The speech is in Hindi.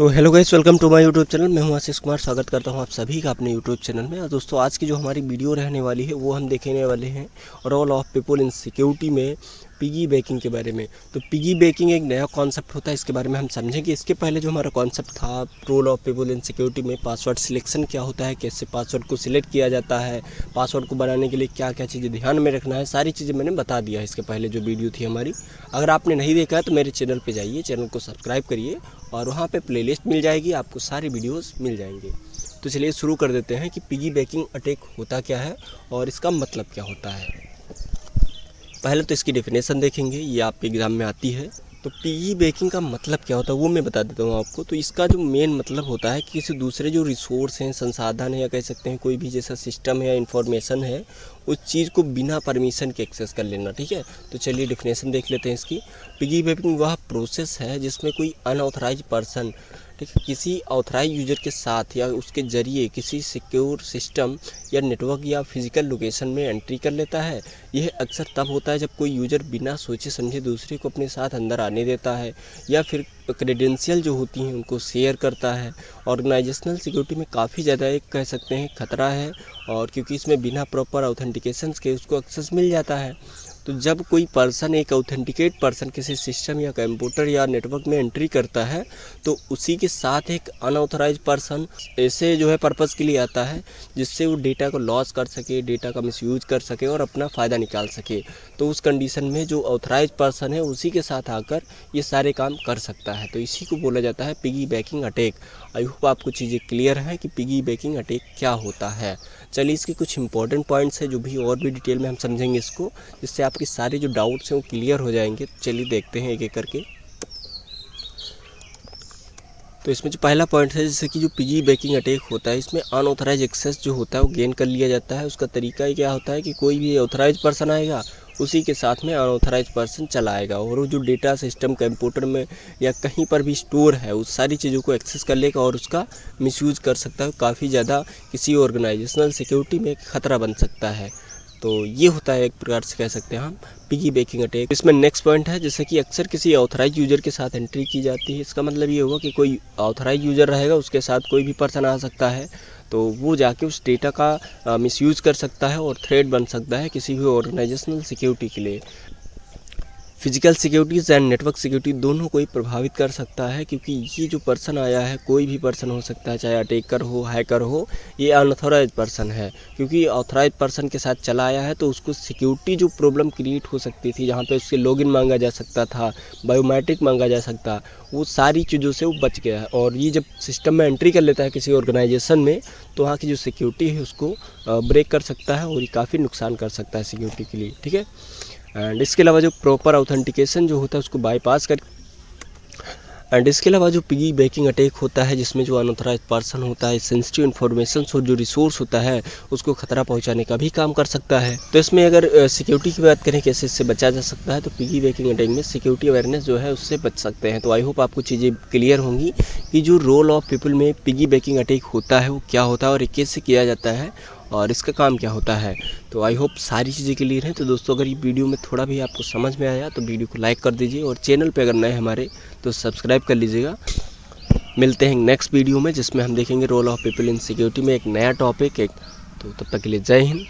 तो hello guys, welcome to my YouTube channel. मैं हूं आशीष कुमार। स्वागत करता हूं आप सभी का अपने यूट्यूब चैनल में। और दोस्तों, आज की जो हमारी वीडियो रहने वाली है वो हम देखने वाले हैं role of people in security में पिगी बैकिंग के बारे में। तो पिगी बैकिंग एक नया कॉन्सेप्ट होता है, इसके बारे में हम समझेंगे। इसके पहले जो हमारा कॉन्सेप्ट था role of people in security में, पासवर्ड सिलेक्शन क्या होता है, कैसे पासवर्ड को सिलेक्ट किया जाता है, पासवर्ड को बनाने के लिए क्या क्या चीज़ें ध्यान में रखना है, सारी चीज़ें मैंने बता दिया है इसके पहले जो वीडियो थी हमारी। अगर आपने नहीं देखा है तो मेरे चैनल पर जाइए, चैनल को सब्सक्राइब करिए और वहाँ पे प्लेलिस्ट मिल जाएगी, आपको सारी वीडियोस मिल जाएंगे। तो चलिए शुरू कर देते हैं कि पिगी बैकिंग अटैक होता क्या है और इसका मतलब क्या होता है। पहले तो इसकी डेफिनेशन देखेंगे, ये आपके एग्ज़ाम में आती है। तो पिगी बैकिंग का मतलब क्या होता है वो मैं बता देता हूँ आपको। तो इसका जो मेन मतलब होता है कि किसी दूसरे जो रिसोर्स हैं, संसाधन है, या कह सकते हैं कोई भी जैसा सिस्टम है या इन्फॉर्मेशन है, उस चीज़ को बिना परमिशन के एक्सेस कर लेना। ठीक है, तो चलिए डेफिनेशन देख लेते हैं इसकी। पिगी बैकिंग वह प्रोसेस है जिसमें कोई अनऑथराइज पर्सन, ठीक है, किसी ऑथराइज यूजर के साथ या उसके जरिए किसी सिक्योर सिस्टम या नेटवर्क या फिजिकल लोकेशन में एंट्री कर लेता है। यह अक्सर तब होता है जब कोई यूज़र बिना सोचे समझे दूसरे को अपने साथ अंदर आने देता है या फिर क्रेडेंशियल जो होती हैं उनको शेयर करता है। ऑर्गेनाइजेशनल सिक्योरिटी में काफ़ी ज़्यादा एक कह सकते हैं खतरा है, और क्योंकि इसमें बिना प्रॉपर ऑथेंटिकेशन के उसको एक्सेस मिल जाता है। तो जब कोई पर्सन, एक ऑथेंटिकेट पर्सन, किसी सिस्टम या कंप्यूटर या नेटवर्क में एंट्री करता है तो उसी के साथ एक अनऑथराइज पर्सन ऐसे जो है पर्पस के लिए आता है जिससे वो डेटा को लॉस कर सके, डेटा का मिसयूज कर सके और अपना फ़ायदा निकाल सके। तो उस कंडीशन में जो ऑथराइज पर्सन है उसी के साथ आकर ये सारे काम कर सकता है। तो इसी को बोला जाता है piggy banking attack. I hope आपको चीज़ें क्लियर हैं कि पिगी बैकिंग अटैक क्या होता है। चलिए इसके कुछ इंपॉर्टेंट पॉइंट्स हैं जो भी और भी डिटेल में हम समझेंगे इसको, जिससे आपके सारे जो डाउट्स हैं वो क्लियर हो जाएंगे। चलिए देखते हैं एक एक करके। तो इसमें जो पहला पॉइंट है, जैसे कि जो पिगी बैकिंग अटैक होता है, इसमें अनऑथराइज एक्सेस जो होता है वो गेन कर लिया जाता है। उसका तरीका ही क्या होता है कि कोई भी ऑथराइज पर्सन आएगा, उसी के साथ में अनऑथराइज पर्सन चलाएगा और वो जो डेटा सिस्टम कंप्यूटर में या कहीं पर भी स्टोर है उस सारी चीज़ों को एक्सेस कर लेगा और उसका मिसयूज़ कर सकता है। काफ़ी ज़्यादा किसी ऑर्गेनाइजेशनल सिक्योरिटी में खतरा बन सकता है। तो ये होता है एक प्रकार से कह सकते हैं हम पिगी बैकिंग अटैक। इसमें नेक्स्ट पॉइंट है, जैसे कि अक्सर किसी ऑथराइज यूज़र के साथ एंट्री की जाती है। इसका मतलब ये होगा कि कोई ऑथराइज यूज़र रहेगा, उसके साथ कोई भी पर्सन आ सकता है, तो वो जाके उस डेटा का मिसयूज़ कर सकता है और थ्रेट बन सकता है किसी भी ऑर्गेनाइजेशनल सिक्योरिटी के लिए। Physical securities and network security दोनों को ही प्रभावित कर सकता है, क्योंकि ये जो पर्सन आया है कोई भी पर्सन हो सकता है, चाहे अटैकर हो, हैकर हो, ये अनऑथराइज पर्सन है। क्योंकि ऑथराइज पर्सन के साथ चला आया है तो उसको सिक्योरिटी जो प्रॉब्लम क्रिएट हो सकती थी, जहाँ पे उससे लॉगिन मांगा जा सकता था, बायोमेट्रिक मांगा जा सकता, वो सारी चीज़ों से वो बच गया है। और ये जब सिस्टम में एंट्री कर लेता है किसी ऑर्गेनाइजेशन में, तो वहाँ की जो सिक्योरिटी है उसको ब्रेक कर सकता है और ये काफ़ी नुकसान कर सकता है सिक्योरिटी के लिए। ठीक है, एंड इसके अलावा जो प्रॉपर ऑथेंटिकेशन जो होता है उसको बाईपास कर एंड इसके अलावा जो पिगी बैकिंग अटैक होता है, जिसमें जो अनऑथराइज पर्सन होता है सेंसिटिव इन्फॉर्मेशन और जो रिसोर्स होता है उसको खतरा पहुंचाने का भी काम कर सकता है। तो इसमें अगर सिक्योरिटी की बात करें कैसे इससे बचा जा सकता है, तो पिगी बैकिंग अटैक में सिक्योरिटी अवेयरनेस जो है उससे बच सकते हैं। तो आई होप आपको चीज़ें क्लियर होंगी कि जो रोल ऑफ पीपल में पिगी बैकिंग अटैक होता है वो क्या होता है और कैसे किया जाता है और इसका काम क्या होता है। तो आई होप सारी चीज़ें क्लियर हैं। तो दोस्तों, अगर ये वीडियो में थोड़ा भी आपको समझ में आया तो वीडियो को लाइक कर दीजिए और चैनल पे अगर नए हमारे तो सब्सक्राइब कर लीजिएगा। मिलते हैं नेक्स्ट वीडियो में जिसमें हम देखेंगे role of people in security में एक नया टॉपिक। तो तब तक के लिए जय हिंद।